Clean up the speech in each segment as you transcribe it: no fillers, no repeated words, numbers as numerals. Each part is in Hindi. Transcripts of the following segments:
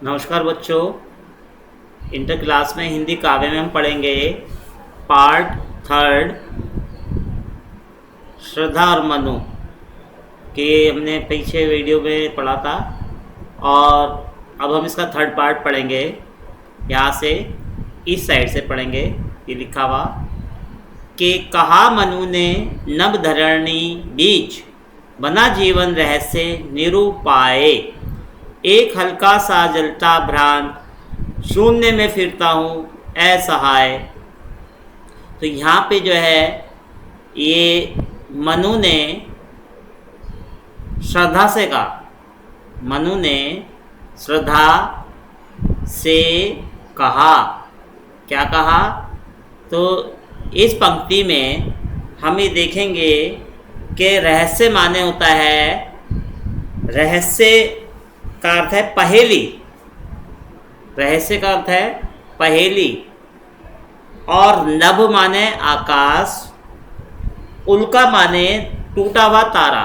नमस्कार बच्चों। इंटर क्लास में हिंदी काव्य में हम पढ़ेंगे पार्ट थर्ड श्रद्धा और मनु के। हमने पीछे वीडियो में पढ़ा था और अब हम इसका थर्ड पार्ट पढ़ेंगे। यहाँ से इस साइड से पढ़ेंगे। ये लिखा हुआ कि कहा मनु ने नभ धरणी बीच, बना जीवन रहस्य निरूपाए। एक हल्का सा जलता भ्रांत, शून्य में फिरता हूँ असहाय। तो यहाँ पे जो है ये मनु ने श्रद्धा से कहा। मनु ने श्रद्धा से कहा। क्या कहा? तो इस पंक्ति में हम ये देखेंगे कि रहस्य माने होता है, रहस्य का अर्थ है पहेली। रहस्य का अर्थ है पहेली। और नभ माने आकाश, उल्का माने टूटा हुआ तारा।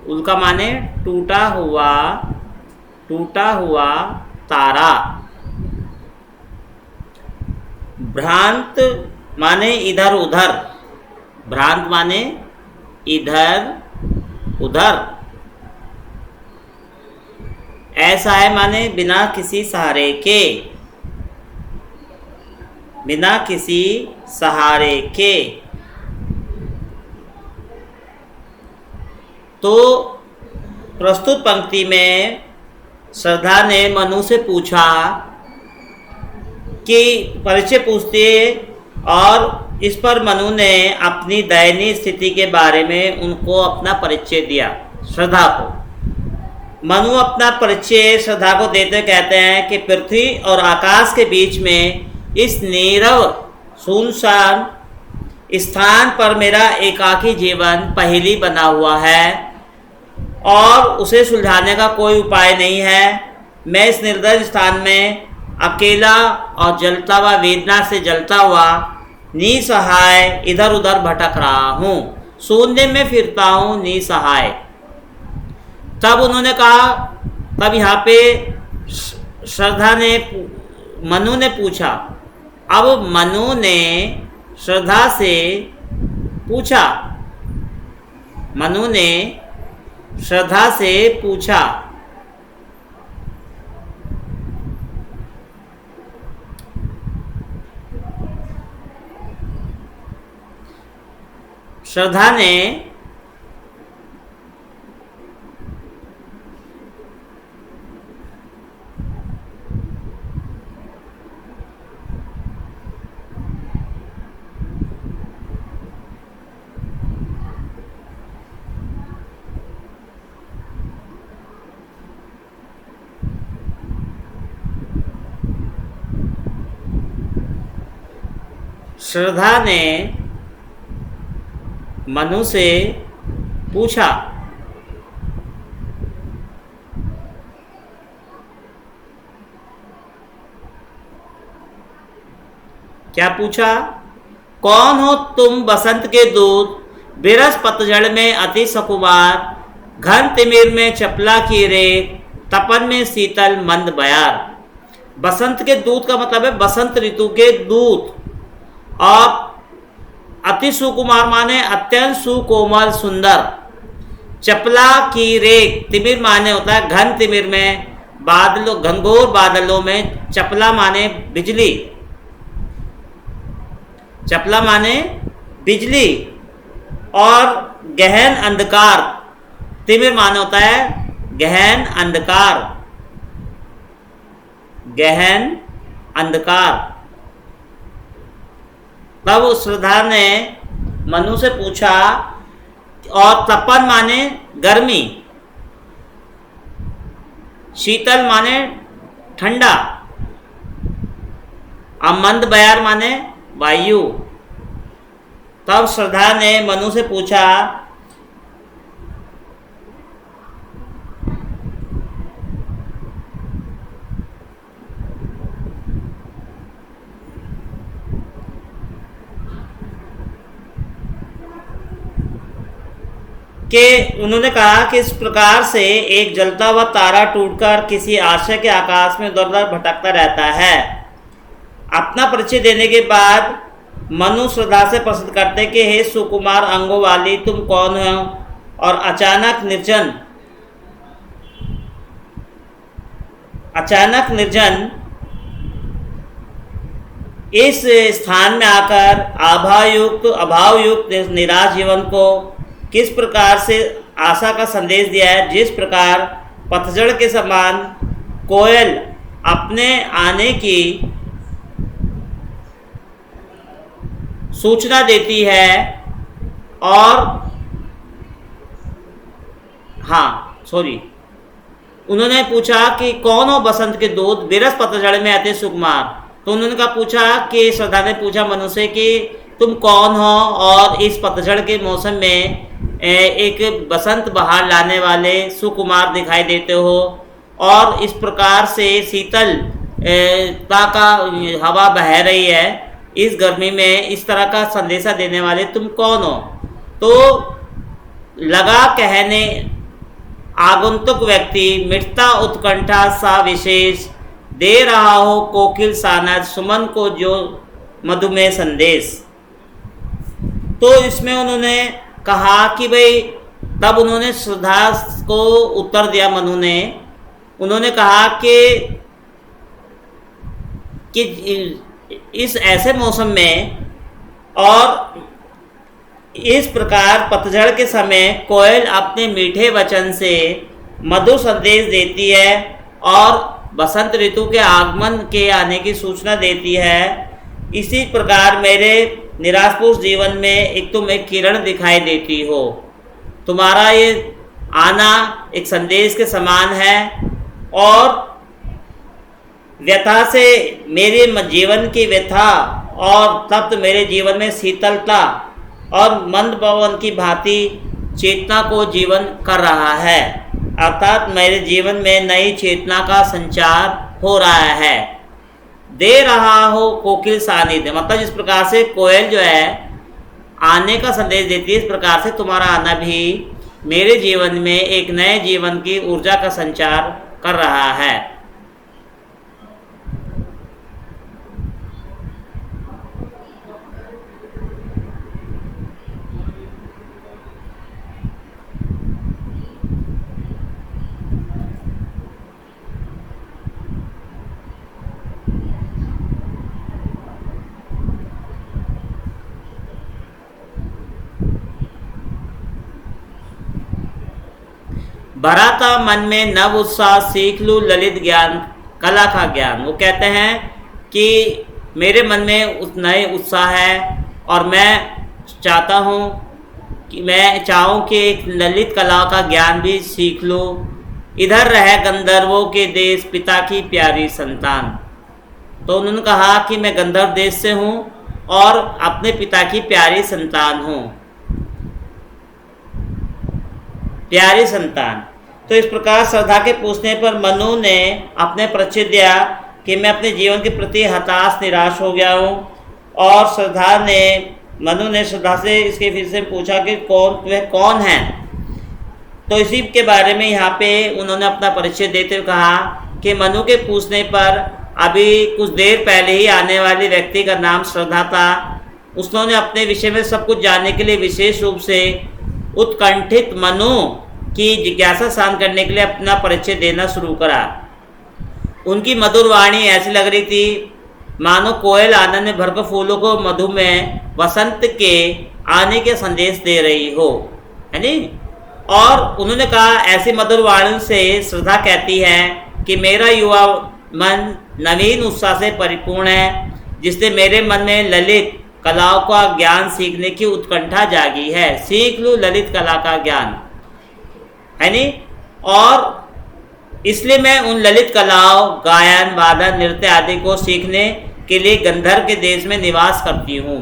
उल्का माने टूटा हुआ तारा। भ्रांत माने इधर उधर। भ्रांत माने इधर उधर। ऐसा है माने बिना किसी सहारे के। बिना किसी सहारे के। तो प्रस्तुत पंक्ति में श्रद्धा ने मनु से पूछा कि परिचय पूछते, और इस पर मनु ने अपनी दयनीय स्थिति के बारे में उनको अपना परिचय दिया। श्रद्धा को मनु अपना परिचय श्रद्धा को देते कहते हैं कि पृथ्वी और आकाश के बीच में इस नीरव सुनसान स्थान पर मेरा एकाकी जीवन पहेली बना हुआ है और उसे सुलझाने का कोई उपाय नहीं है। मैं इस निर्दय स्थान में अकेला और जलता हुआ, वेदना से जलता हुआ, निसहाय इधर उधर भटक रहा हूँ। शून्य में फिरता हूँ निसहाय। तब उन्होंने कहा, तब यहाँ पे श्रद्धा ने मनु ने पूछा। अब मनु ने श्रद्धा से पूछा। मनु ने श्रद्धा से पूछा। श्रद्धा ने श्रद्धा ने मनु से पूछा। क्या पूछा? कौन हो तुम बसंत के दूत, बिरस पतझड़ में अति सकुमार, घन तिमिर में चपला की रेत, तपन में शीतल मंद बयार। बसंत के दूत का मतलब है बसंत ऋतु के दूत। और अति सुकुमार माने अत्यंत सुकोमल सुंदर। चपला की रेख, तिमिर माने होता है घन तिमिर में, बादलों, घनघोर बादलों में। चपला माने बिजली। चपला माने बिजली। और गहन अंधकार, तिमिर माने होता है गहन अंधकार। गहन अंधकार। तब श्रद्धा ने मनु से पूछा। और तपन माने गर्मी, शीतल माने ठंडा, और मंद बयार माने वायु। तब श्रद्धा ने मनु से पूछा, कि उन्होंने कहा कि इस प्रकार से एक जलता हुआ तारा टूटकर किसी आशय के आकाश में उधर उधर भटकता रहता है। अपना परिचय देने के बाद मनु श्रद्धा से प्रश्न करते कि हे सुकुमार अंगों वाली, तुम कौन हो? और अचानक निर्जन इस स्थान में आकर अभावयुक्त निराश जीवन को किस प्रकार से आशा का संदेश दिया है। जिस प्रकार पतझड़ के समान कोयल अपने आने की सूचना देती है और उन्होंने पूछा कि कौन हो बसंत के दूत, बिरस पतझड़ में आते सुकुमार। तो उन्होंने कहा पूछा कि श्रद्धा ने पूछा मनु से कि तुम कौन हो और इस पतझड़ के मौसम में एक बसंत बहार लाने वाले सुकुमार दिखाई देते हो और इस प्रकार से शीतलता का हवा बह रही है इस गर्मी में, इस तरह का संदेशा देने वाले तुम कौन हो? तो लगा कहने आगंतुक व्यक्ति मिटता उत्कंठा सा विशेष, दे रहा हो कोकिल सानद सुमन को जो मधुमेह संदेश। तो इसमें उन्होंने कहा कि भाई, तब उन्होंने श्रद्धा को उत्तर दिया मनु ने। उन्होंने कहा कि इस ऐसे मौसम में और इस प्रकार पतझड़ के समय कोयल अपने मीठे वचन से मधुर संदेश देती है और बसंत ऋतु के आगमन के आने की सूचना देती है। इसी प्रकार मेरे निराशपूर्ण जीवन में एक तुम एक किरण दिखाई देती हो। तुम्हारा ये आना एक संदेश के समान है और व्यथा से मेरे जीवन की व्यथा और तप्त मेरे जीवन में शीतलता और मंद पवन की भांति चेतना को जीवन कर रहा है, अर्थात मेरे जीवन में नई चेतना का संचार हो रहा है। दे रहा हो कोकिल सानिध्य, मतलब जिस प्रकार से कोयल जो है आने का संदेश देती है, इस प्रकार से तुम्हारा आना भी मेरे जीवन में एक नए जीवन की ऊर्जा का संचार कर रहा है। भरा था मन में नव उत्साह, सीख लूँ ललित ज्ञान कला का ज्ञान। वो कहते हैं कि मेरे मन में नए उत्साह है और मैं चाहता हूँ कि एक ललित कला का ज्ञान भी सीख लूँ। इधर रहे गंधर्वों के देश पिता की प्यारी संतान। तो उन्होंने कहा कि मैं गंधर्व देश से हूँ और अपने पिता की प्यारी संतान हूँ, प्यारी संतान। तो इस प्रकार श्रद्धा के पूछने पर मनु ने अपने परिचय दिया कि मैं अपने जीवन के प्रति हताश निराश हो गया हूँ। और मनु ने श्रद्धा से इसके फिर से पूछा कि वह कौन है। तो इसी के बारे में यहाँ पे उन्होंने अपना परिचय देते हुए कहा कि मनु के पूछने पर अभी कुछ देर पहले ही आने वाले व्यक्ति का नाम श्रद्धा था। उसने अपने विषय में सब कुछ जानने के लिए विशेष रूप से उत्कंठित मनु की जिज्ञासा शांत करने के लिए अपना परिचय देना शुरू करा। उनकी मधुर वाणी ऐसी लग रही थी मानो कोयल आनंद में भरकर फूलों को मधु में वसंत के आने के संदेश दे रही हो, है नी। और उन्होंने कहा ऐसी मधुर वाणी से श्रद्धा कहती है कि मेरा युवा मन नवीन उत्साह से परिपूर्ण है, जिससे मेरे मन में ललित कलाओं का ज्ञान सीखने की उत्कंठा जागी है। सीख लूँ ललित कला का ज्ञान, है नी। और इसलिए मैं उन ललित कलाओं गायन वादन नृत्य आदि को सीखने के लिए गंधर्व के देश में निवास करती हूँ।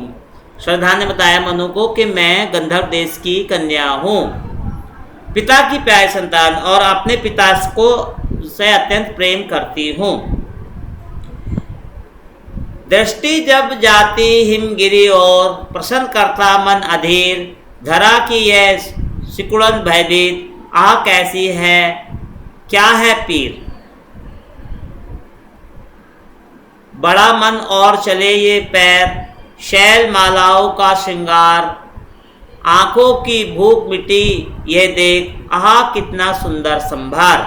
श्रद्धा ने बताया मनु को कि मैं गंधर्व देश की कन्या हूँ, पिता की प्यारी संतान और अपने पिता को से अत्यंत प्रेम करती हूँ। दृष्टि जब जाती हिमगिरी और प्रसन्न करता मन अधीर, धरा की यह सिकुड़न भयभीत, आह कैसी है, क्या है पीर। बड़ा मन और चले ये पैर, शैल मालाओं का श्रृंगार, आंखों की भूख मिटी ये देख, आहा कितना सुंदर संभार।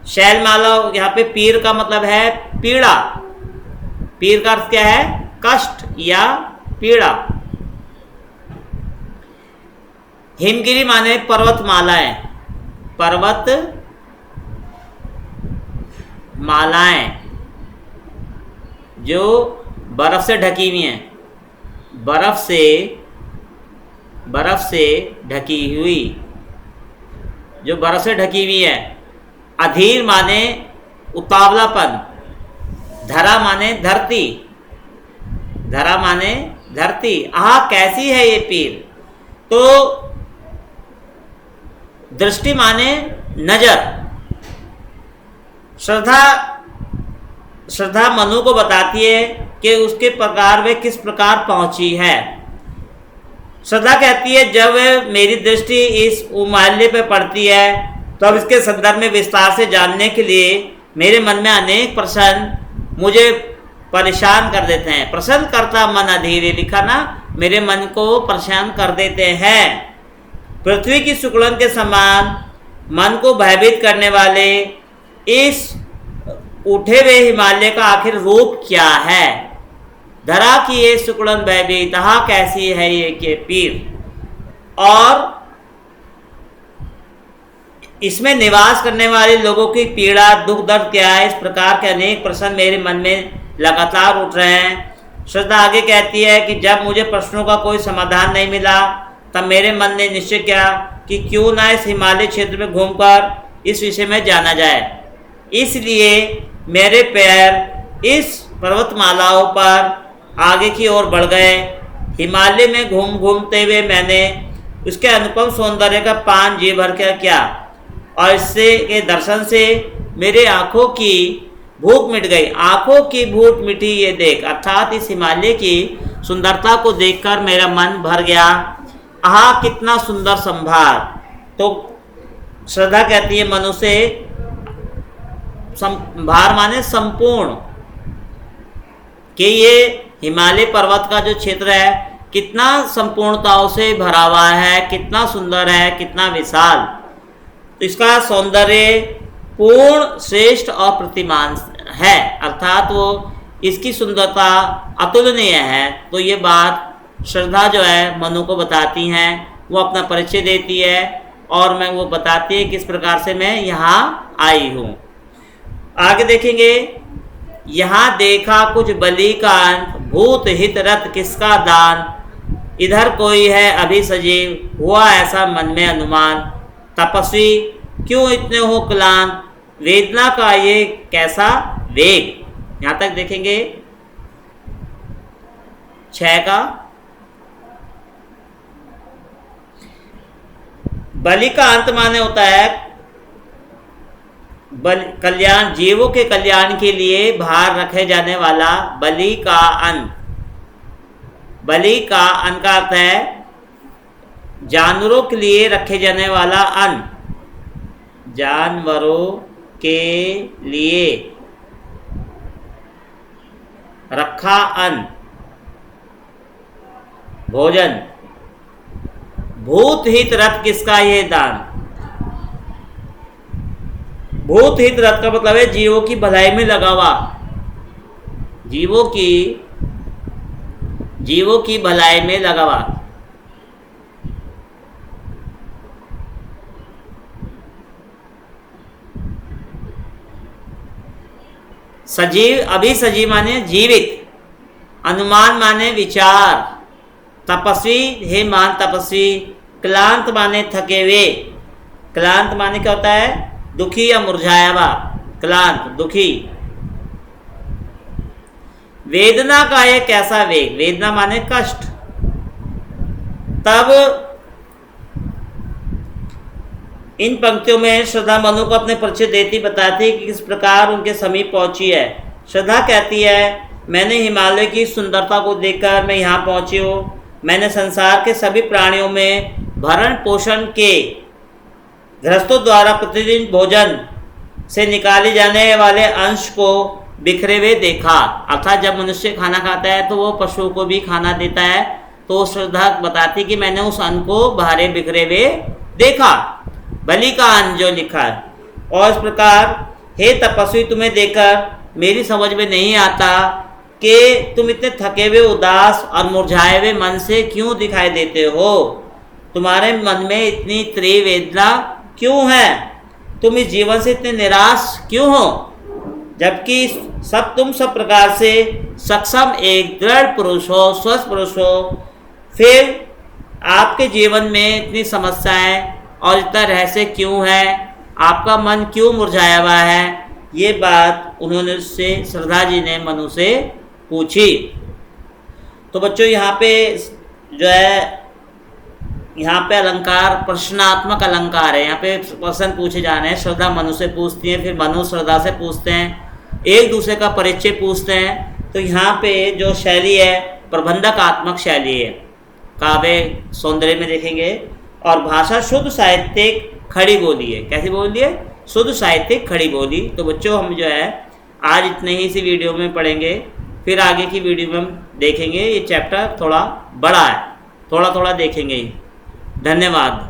शैल माला, यहाँ पे पीर का मतलब है पीड़ा। पीर का अर्थ क्या है? कष्ट या पीड़ा। हिमगिरी माने पर्वत मालाएं, पर्वत मालाएं जो बर्फ से ढकी हुई हैं, बर्फ से ढकी हुई, जो बर्फ से ढकी हुई है। अधीर माने उतावलापन, धरा माने धरती, धरा माने धरती। आह कैसी है ये पीर। तो दृष्टि माने नजर। श्रद्धा मनु को बताती है कि उसके प्रकार वे किस प्रकार पहुंची है। श्रद्धा कहती है जब मेरी दृष्टि इस उमाल्य पे पड़ती है तब इसके संदर्भ में विस्तार से जानने के लिए मेरे मन में अनेक प्रश्न मुझे परेशान कर देते हैं। प्रसन्न करता मन अधीर, लिखा ना, मेरे मन को परेशान कर देते हैं। पृथ्वी की सिकुड़न के समान मन को भयभीत करने वाले इस उठे हुए हिमालय का आखिर रूप क्या है। धरा की ये सिकुड़न भयभीत, आहा कैसी है ये के पीर। और इसमें निवास करने वाले लोगों की पीड़ा, दुख, दर्द क्या है, इस प्रकार के अनेक प्रश्न मेरे मन में लगातार उठ रहे हैं। श्रद्धा आगे कहती है कि जब मुझे प्रश्नों का कोई समाधान नहीं मिला तब मेरे मन ने निश्चय किया कि क्यों ना इस हिमालय क्षेत्र में घूमकर इस विषय में जाना जाए। इसलिए मेरे पैर इस पर्वतमालाओं पर आगे की ओर बढ़ गए। हिमालय में घूमते हुए मैंने उसके अनुपम सौंदर्य का पान जी भर कर किया और इससे के दर्शन से मेरे आंखों की भूख मिट गई। आंखों की भूख मिटी ये देख, अर्थात इस हिमालय की सुंदरता को देखकर मेरा मन भर गया। आहा कितना सुंदर संभार। तो श्रद्धा कहती है मनु से, संभार माने संपूर्ण, कि ये हिमालय पर्वत का जो क्षेत्र है कितना संपूर्णताओं से भरा हुआ है, कितना सुंदर है, कितना विशाल। तो इसका सौंदर्य पूर्ण, श्रेष्ठ और प्रतिमान है, अर्थात वो इसकी सुंदरता अतुलनीय है। तो ये बात श्रद्धा जो है मनु को बताती हैं, वो अपना परिचय देती है और मैं वो बताती है किस प्रकार से मैं यहाँ आई हूँ। आगे देखेंगे, यहाँ देखा कुछ बलि का अंत, भूत हित रथ किसका दान, इधर कोई है अभी सजीव, हुआ ऐसा मन में अनुमान, तपस्वी क्यों इतने हो क्लांत, वेदना का ये कैसा वेग। यहाँ तक देखेंगे 6 का। बलि का अंत माने होता है कल्याण, जीवों के कल्याण के लिए भार रखे जाने वाला बलि का अंत। बलि का अन्न का अर्थ है जानवरों के लिए रखे जाने वाला अन्न, जानवरों के लिए रखा अन्न, भोजन। भूत हित रथ किसका ये दान। भूत हित रथ का मतलब है जीवों की भलाई में लगा हुआ, जीवों की भलाई में लगा हुआ। सजीव, अभी सजीव माने जीवित, अनुमान माने विचार, तपस्वी हे मान तपस्वी, क्लांत माने थके हुए। क्लांत माने क्या होता है? दुखी या मुरझाया हुआ, क्लांत दुखी। वेदना का एक कैसा वेग, वेदना माने कष्ट। तब इन पंक्तियों में श्रद्धा मनु को अपने परिचय देती बताती कि किस प्रकार उनके समीप पहुंची है। श्रद्धा कहती है मैंने हिमालय की सुंदरता को देखकर मैं यहाँ पहुंची हूँ। मैंने संसार के सभी प्राणियों में भरण पोषण के गृहस्थों द्वारा प्रतिदिन भोजन से निकाले जाने वाले अंश को बिखरे हुए देखा। अर्थात जब मनुष्य खाना खाता है तो वो पशुओं को भी खाना देता है, तो श्रद्धा बताती कि मैंने उस अन्न को बाहर बिखरे हुए देखा, बलि का अन्न जो लिखा है। और इस प्रकार हे तपस्वी, तुम्हें देखकर मेरी समझ में नहीं आता कि तुम इतने थके हुए, उदास और मुरझाए हुए मन से क्यों दिखाई देते हो। तुम्हारे मन में इतनी तीव्र वेदना क्यों है, तुम इस जीवन से इतने निराश क्यों हो, जबकि तुम सब प्रकार से सक्षम एक दृढ़ पुरुष हो, स्वस्थ पुरुष हो, फिर आपके जीवन में इतनी समस्याएं और इतना रहस्य क्यों है, आपका मन क्यों मुरझाया हुआ है। ये बात उन्होंने उससे, श्रद्धा जी ने मनु से पूछी। तो बच्चों यहाँ पे जो है, यहाँ पे अलंकार प्रश्नात्मक अलंकार है। यहाँ पे प्रश्न पूछे जा रहे हैं। श्रद्धा मनु से पूछती है, फिर मनु श्रद्धा से पूछते हैं, एक दूसरे का परिचय पूछते हैं। तो यहाँ पे जो शैली है प्रबंधकात्मक शैली है, काव्य सौंदर्य में देखेंगे। और भाषा शुद्ध साहित्यिक खड़ी बोली है। कैसी बोली है? शुद्ध साहित्यिक खड़ी बोली। तो बच्चों हम जो है आज इतने ही इसी वीडियो में पढ़ेंगे, फिर आगे की वीडियो में हम देखेंगे। ये चैप्टर थोड़ा बड़ा है, थोड़ा थोड़ा देखेंगे। धन्यवाद।